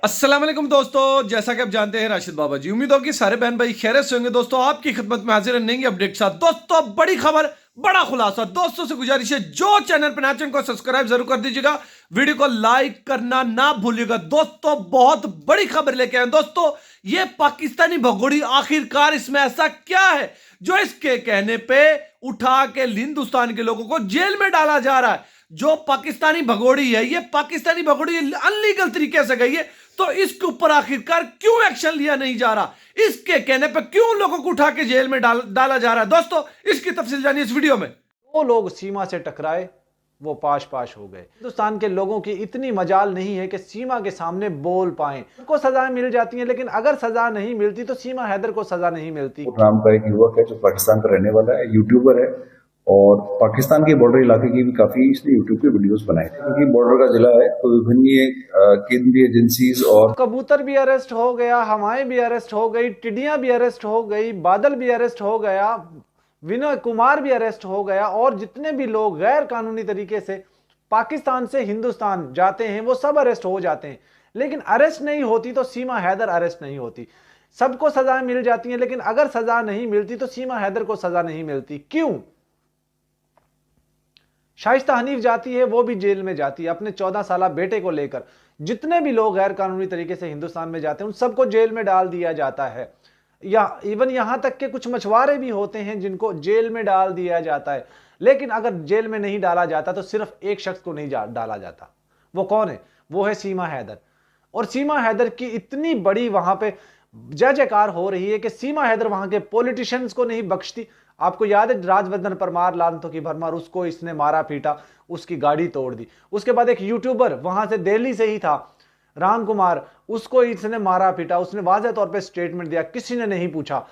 अस्सलाम वालेकुम दोस्तों, जैसा कि आप जानते हैं राशिद बाबा जी, उम्मीद हो कि सारे बहन भाई खैरियत से होंगे। दोस्तों आपकी खिदमत में हाजिर है नई अपडेट साथ। दोस्तों बड़ी खबर, बड़ा खुलासा। दोस्तों से गुजारिश है जो चैनल पर नए चैनल को सब्सक्राइब जरूर कर दीजिएगा, वीडियो को लाइक करना ना भूलिएगा। दोस्तों बहुत बड़ी खबर लेके आए दोस्तों, ये पाकिस्तानी भगोड़ी आखिरकार इसमें ऐसा क्या है जो इसके कहने पे उठा के हिंदुस्तान के लोगों को जेल में डाला जा रहा है। जो पाकिस्तानी भगोड़ी है, ये पाकिस्तानी भगोड़ी अनलीगल तरीके से गई है, तो इसके ऊपर आखिरकार क्यों एक्शन लिया नहीं जा रहा, इसके कहने पर क्यों लोगों को उठा के जेल में डाला जा रहा है। दोस्तों इसकी तफसील जानिए इस वीडियो में। वो लोग सीमा से टकराए, वो पाश पाश हो गए। हिंदुस्तान के लोगों की इतनी मजाल नहीं है कि सीमा के सामने बोल पाएं। उनको सजाएं मिल जाती हैं, लेकिन अगर सजा नहीं मिलती तो सीमा हैदर को सजा नहीं मिलती। नाम का एक युवक है जो पाकिस्तान का रहने वाला है, यूट्यूबर है और पाकिस्तान के बॉर्डर इलाके की भी काफी इसने यूट्यूब पे वीडियोस बनाए थे, क्योंकि बॉर्डर का जिला है तो विभिन्न केंद्रीय एजेंसीज और कबूतर भी अरेस्ट हो गया, हवाएं भी अरेस्ट हो गई, टिड्डियां भी अरेस्ट हो गई, बादल भी अरेस्ट हो गया, विनय कुमार भी अरेस्ट हो गया, और जितने भी लोग गैर कानूनी तरीके से पाकिस्तान से हिंदुस्तान जाते हैं वो सब अरेस्ट हो जाते हैं। लेकिन अरेस्ट नहीं होती तो सीमा हैदर अरेस्ट नहीं होती। सबको सजाएं मिल जाती हैं, लेकिन अगर सजा नहीं मिलती तो सीमा हैदर को सजा नहीं मिलती। क्यों? शाइस्ता हनीफ जाती है, वो भी जेल में जाती है अपने 14 साल बेटे को लेकर। जितने भी लोग गैर कानूनी तरीके से हिंदुस्तान में जाते हैं उन सबको जेल में डाल दिया जाता है, या इवन यहां तक के कुछ मछुआरे भी होते हैं जिनको जेल में डाल दिया जाता है। लेकिन अगर जेल में नहीं डाला जाता तो सिर्फ एक शख्स को नहीं डाला जाता। वो कौन है? वो है सीमा हैदर। और सीमा हैदर की इतनी बड़ी वहां पे जय जयकार हो रही है कि सीमा हैदर वहां के पॉलिटिशियंस को नहीं बख्शती। आपको याद है राजवर्धन परमार, लानतों की भरमार, उसको इसने मारा पीटा, उसकी गाड़ी तोड़ दी। उसके बाद एक यूट्यूबर वहां से दिल्ली से ही था, राम कुमार, उसको इसने मारा पीटा। उसने वाज़ेह तौर पे स्टेटमेंट दिया, किसी ने नहीं पूछा।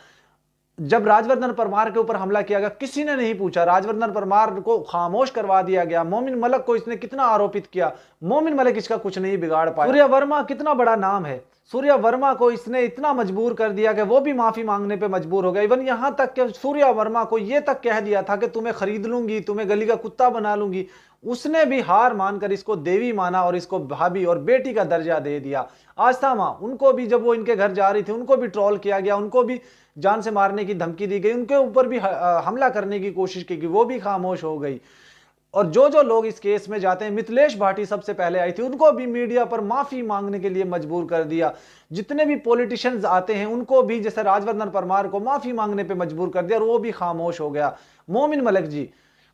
जब राजवर्धन परमार के ऊपर हमला किया गया किसी ने नहीं पूछा, राजवर्धन परमार को खामोश करवा दिया गया। मोमिन मलिक को इसने कितना आरोपित किया, मोमिन मलिक इसका कुछ नहीं बिगाड़ पाया। सूर्या वर्मा कितना बड़ा नाम है, सूर्या वर्मा को इसने इतना मजबूर कर दिया कि वो भी माफी मांगने पे मजबूर हो गया। इवन यहां तक कि सूर्या वर्मा को यह तक कह दिया था कि तुम्हें खरीद लूंगी, तुम्हें गली का कुत्ता बना लूंगी। उसने भी हार मानकर इसको देवी माना और इसको भाभी और बेटी का दर्जा दे दिया। आस्था मां, उनको भी जब वो इनके घर जा रही थी उनको भी ट्रोल किया गया, उनको भी जान से मारने की धमकी दी गई, उनके ऊपर भी हमला करने की कोशिश की गई, वो भी खामोश हो गई। और जो जो लोग इस केस में जाते हैं, मिथिलेश भाटी सबसे पहले आई थी, उनको भी मीडिया पर माफी मांगने के लिए मजबूर कर दिया। जितने भी पॉलिटिशियंस आते हैं उनको भी, जैसे राजवर्धन परमार को, माफी मांगने पे मजबूर कर दिया और वो भी खामोश हो गया। मोमिन मलिक जी,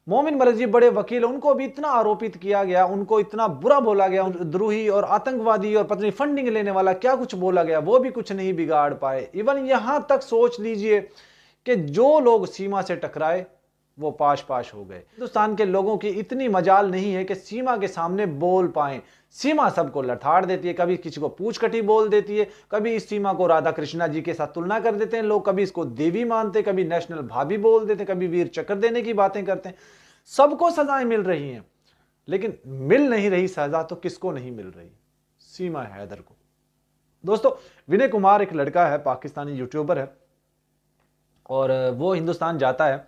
मोमिन मलिक जी बड़े वकील, उनको भी इतना आरोपित किया गया, उनको इतना बुरा बोला गया, द्रोही और आतंकवादी और पत्नी फंडिंग लेने वाला क्या कुछ बोला गया, वो भी कुछ नहीं बिगाड़ पाए। इवन यहां तक सोच लीजिए कि जो लोग सीमा से टकराए वो पाश पाश हो गए। हिंदुस्तान के लोगों की इतनी मजाल नहीं है कि सीमा के सामने बोल पाएं। सीमा सबको लठाड़ देती है, कभी किसी को पूछ कटी बोल देती है, कभी इस सीमा को राधा कृष्णा जी के साथ तुलना कर देते हैं लोग, कभी इसको देवी मानते, कभी नेशनल भाभी बोल देते, कभी वीर चक्र देने की बातें करते हैं। सबको सजाएं मिल रही हैं, लेकिन मिल नहीं रही सजा तो किसको नहीं मिल रही? सीमा हैदर को। दोस्तों विनय कुमार एक लड़का है, पाकिस्तानी यूट्यूबर है, और वो हिंदुस्तान जाता है,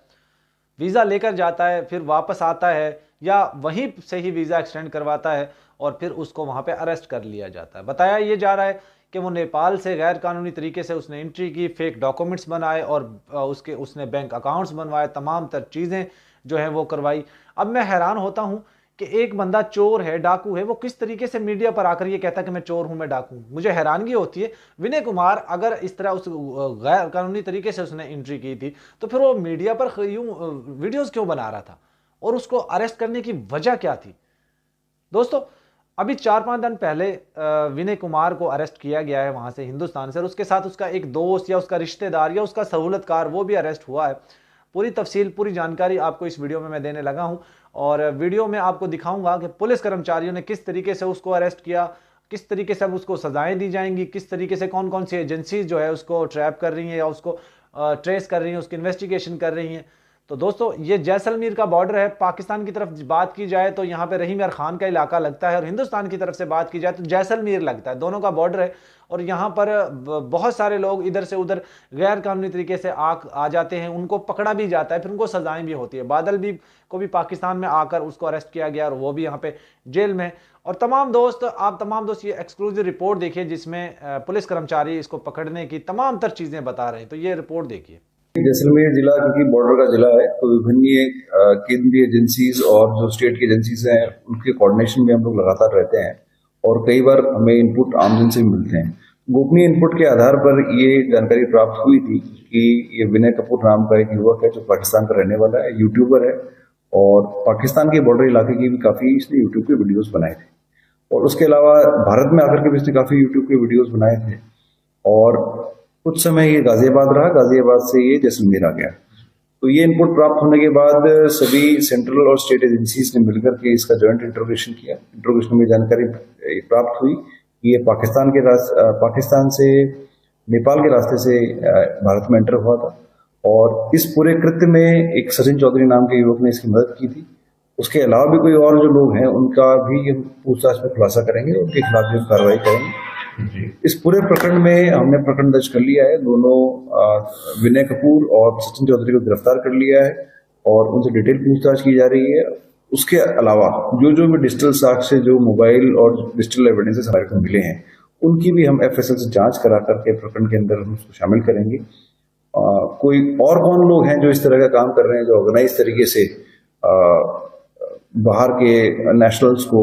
वीज़ा लेकर जाता है, फिर वापस आता है या वहीं से ही वीज़ा एक्सटेंड करवाता है और फिर उसको वहाँ पे अरेस्ट कर लिया जाता है। बताया ये जा रहा है कि वो नेपाल से गैर कानूनी तरीके से उसने एंट्री की, फेक डॉक्यूमेंट्स बनाए और उसने बैंक अकाउंट्स बनवाए, तमाम तर चीज़ें जो है वो करवाई। अब मैं हैरान होता हूँ कि एक बंदा चोर है, डाकू है, वो किस तरीके से मीडिया पर आकर ये कहता है कि मैं चोर हूं, मैं डाकू हूं। मुझे हैरानगी होती है। विनय कुमार अगर इस तरह उस गैर कानूनी तरीके से उसने एंट्री की थी तो फिर वो मीडिया पर यूं वीडियोस क्यों बना रहा था, और उसको अरेस्ट करने की वजह क्या थी? दोस्तों अभी 4-5 दिन पहले विनय कुमार को अरेस्ट किया गया है वहां से, हिंदुस्तान से, और उसके साथ उसका एक दोस्त या उसका रिश्तेदार या उसका सहूलतकार वो भी अरेस्ट हुआ है। पूरी तफसील, पूरी जानकारी आपको इस वीडियो में मैं देने लगा हूं, और वीडियो में आपको दिखाऊंगा कि पुलिस कर्मचारियों ने किस तरीके से उसको अरेस्ट किया, किस तरीके से अब उसको सजाएं दी जाएंगी, किस तरीके से कौन कौन सी एजेंसीज जो है उसको ट्रैप कर रही हैं या उसको ट्रेस कर रही हैं, उसकी इन्वेस्टिगेशन कर रही हैं। तो दोस्तों ये जैसलमेर का बॉर्डर है। पाकिस्तान की तरफ बात की जाए तो यहाँ पे रहीम यार खान का इलाका लगता है, और हिंदुस्तान की तरफ से बात की जाए तो जैसलमेर लगता है। दोनों का बॉर्डर है, और यहाँ पर बहुत सारे लोग इधर से उधर गैर कानूनी तरीके से आ जाते हैं, उनको पकड़ा भी जाता है, फिर उनको सजाएं भी होती है। बादल भी को भी पाकिस्तान में आकर उसको अरेस्ट किया गया और वो भी यहाँ पे जेल में। और आप तमाम दोस्त ये एक्सक्लूसिव रिपोर्ट देखिए जिसमें पुलिस कर्मचारी इसको पकड़ने की तमाम तर चीजें बता रहे हैं। तो ये रिपोर्ट देखिए। जैसलमेर जिला क्योंकि बॉर्डर का जिला है तो विभिन्न केंद्रीय एजेंसीज और जो स्टेट की एजेंसीज हैं उनके कोऑर्डिनेशन में हम लोग लगातार रहते हैं और कई बार हमें इनपुट आमजन से मिलते हैं। गोपनीय इनपुट के आधार पर ये जानकारी प्राप्त हुई थी कि ये विनय कपूर नाम का एक युवक है जो पाकिस्तान का रहने वाला है, यूट्यूबर है और पाकिस्तान के बॉर्डर इलाके की भी काफी इसने यूट्यूब पे वीडियोस बनाए थे और उसके अलावा भारत में आकर के भी इसने काफी यूट्यूब पे वीडियोस बनाए थे और कुछ समय ये गाजियाबाद रहा, गाजियाबाद से ये जैसलमेर आ गया। तो ये इनपुट प्राप्त होने के बाद सभी सेंट्रल और स्टेट एजेंसीज ने मिलकर के इसका जॉइंट इंट्रोगेशन किया। इंट्रोगेशन में जानकारी प्राप्त हुई कि ये पाकिस्तान से नेपाल के रास्ते से भारत में एंटर हुआ था और इस पूरे कृत्य में एक सचिन चौधरी नाम के युवक ने इसकी मदद की थी। उसके अलावा भी कोई और जो लोग हैं उनका भी हम पूछताछ में खुलासा करेंगे, उनके खिलाफ भी कार्रवाई करेंगे। इस पूरे प्रकरण में हमने प्रकरण दर्ज कर लिया है, दोनों विनय कपूर और सचिन चौधरी को गिरफ्तार कर लिया है और उनसे डिटेल पूछताछ की जा रही है। उसके अलावा जो भी डिजिटल साक्ष्य, जो मोबाइल और डिजिटल एविडेंसेस हमारे को मिले हैं उनकी भी हम एफएसएल से जांच करा करके प्रकरण के अंदर हम उसको शामिल करेंगे। कोई और कौन लोग हैं जो इस तरह का काम कर रहे हैं, जो ऑर्गेनाइज तरीके से बाहर के नेशनल्स को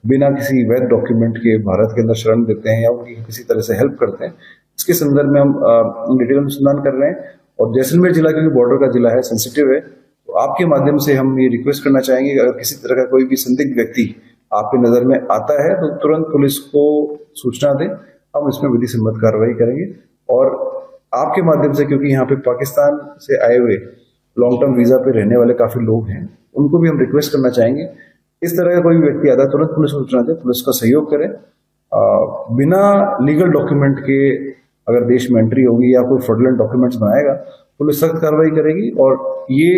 बिना किसी वैध डॉक्यूमेंट के भारत के अंदर शरण देते हैं या उनकी किसी तरह से हेल्प करते हैं, इसके संदर्भ में हम डिटेल अनुसंधान कर रहे हैं। और जैसलमेर जिला क्योंकि बॉर्डर का जिला है, सेंसिटिव है, तो आपके माध्यम से हम ये रिक्वेस्ट करना चाहेंगे कि अगर किसी तरह का कोई भी संदिग्ध व्यक्ति आपकी नजर में आता है तो तुरंत पुलिस को सूचना दें, हम इसमें विधि सम्मत कार्रवाई करेंगे। और आपके माध्यम से, क्योंकि यहाँ पे पाकिस्तान से आए हुए लॉन्ग टर्म वीजा पे रहने वाले काफी लोग हैं, उनको भी हम रिक्वेस्ट करना चाहेंगे इस तरह का कोई व्यक्ति आता है तुरंत पुलिस को सूचना दे, पुलिस का सहयोग करें। बिना लीगल डॉक्यूमेंट के अगर देश में एंट्री होगी या कोई फ्रॉडलेंट डॉक्यूमेंट्स बनाएगा, पुलिस सख्त कार्रवाई करेगी। और ये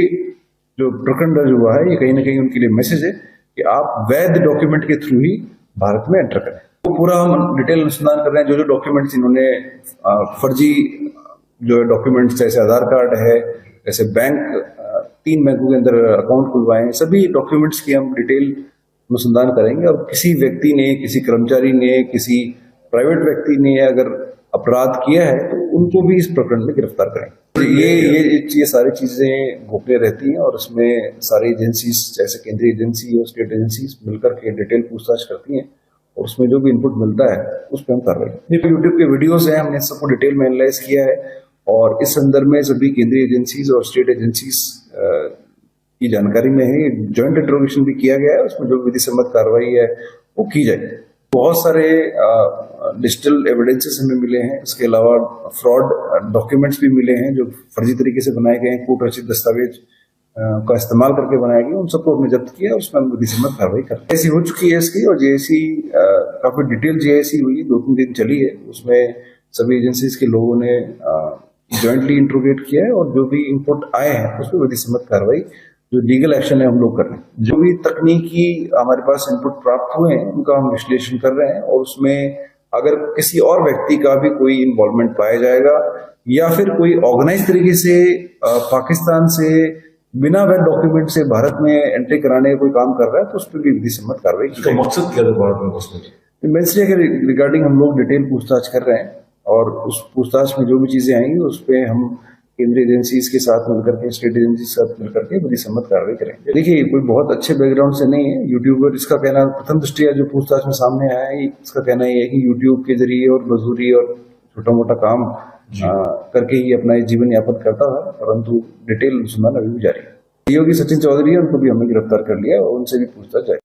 जो प्रकरण दर्ज हुआ है ये कहीं ना कहीं उनके लिए मैसेज है कि आप वैध डॉक्यूमेंट के थ्रू ही भारत में एंटर करें। तो पूरा हम डिटेल अनुसंधान कर रहे हैं, जो डॉक्यूमेंट्स इन्होंने फर्जी जो डॉक्यूमेंट्स जैसे आधार कार्ड है, जैसे बैंक 3 बैंकों के अंदर अकाउंट खुलवाए हैं, सभी डॉक्यूमेंट्स की हम डिटेल अनुसंधान करेंगे। और किसी व्यक्ति ने, किसी कर्मचारी ने, किसी प्राइवेट व्यक्ति ने अगर अपराध किया है तो उनको भी इस प्रकरण में गिरफ्तार करेंगे। ये सारी चीजें गोपनीय रहती हैं और इसमें सारी एजेंसीज जैसे केंद्रीय एजेंसी और स्टेट एजेंसीज मिलकर के डिटेल पूछताछ करती हैं और उसमें जो भी इनपुट मिलता है उस पर हम कार्रवाई करते हैं। यूट्यूब के वीडियोज हैं, हमने सबको डिटेल में एनालाइज किया है और इस संदर्भ में सभी केंद्रीय एजेंसीज और स्टेट एजेंसीज की जानकारी में है। जॉइंट इंट्रोगेशन भी किया गया है, उसमें जो विधि सम्मत कार्रवाई है वो की जाएगी। बहुत सारे डिजिटल एविडेंसेस हमें मिले हैं, इसके अलावा फ्रॉड डॉक्यूमेंट्स भी मिले हैं जो फर्जी तरीके से बनाए गए हैं, कूट रचित दस्तावेज का इस्तेमाल करके बनाए गए, उन सबको हमने जब्त किया, उसमें हम विधि सम्मत कार्रवाई कर रहे हैं। जेएसी हो चुकी है इसकी और जेएसी काफी डिटेल जेएसी हुई, 2-3 दिन चली है। उसमें सभी एजेंसीज के लोगों ने जॉइंटली इंट्रोगेट किया है और जो भी इनपुट आए हैं उसमें विधि सम्मत कार्रवाई, जो लीगल एक्शन है हम लोग कर रहे हैं। जो भी तकनीकी हमारे पास इनपुट प्राप्त हुए हैं उनका हम विश्लेषण कर रहे हैं और उसमें अगर किसी और व्यक्ति का भी कोई इन्वॉल्वमेंट पाया जाएगा या फिर कोई ऑर्गेनाइज तरीके से पाकिस्तान से बिना वैध डॉक्यूमेंट से भारत में एंट्री कराने का कोई काम कर रहा है तो उस पर भी विधि सम्मत कार्रवाई की जाएगी। मकसद क्या है मेंसरी के रिगार्डिंग हम लोग डिटेल पूछताछ कर रहे हैं और उस पूछताछ में जो भी चीजें आएंगी उस पर हम केंद्रीय एजेंसीज के साथ मिलकर के, स्टेट एजेंसी के साथ मिलकर के विधि सम्मत कार्रवाई करेंगे। देखिए, कोई बहुत अच्छे बैकग्राउंड से नहीं है यूट्यूबर। इसका कहना प्रथम दृष्टिया जो पूछताछ में सामने आया है, इसका कहना ये है कि यूट्यूब के जरिए और मजदूरी और छोटा मोटा काम करके ही अपना जीवन यापन करता था, परंतु डिटेल अनुसंधान अभी भी जारी है। योगी सचिन चौधरी है, उनको भी हमने गिरफ्तार कर लिया और उनसे भी पूछताछ जारी।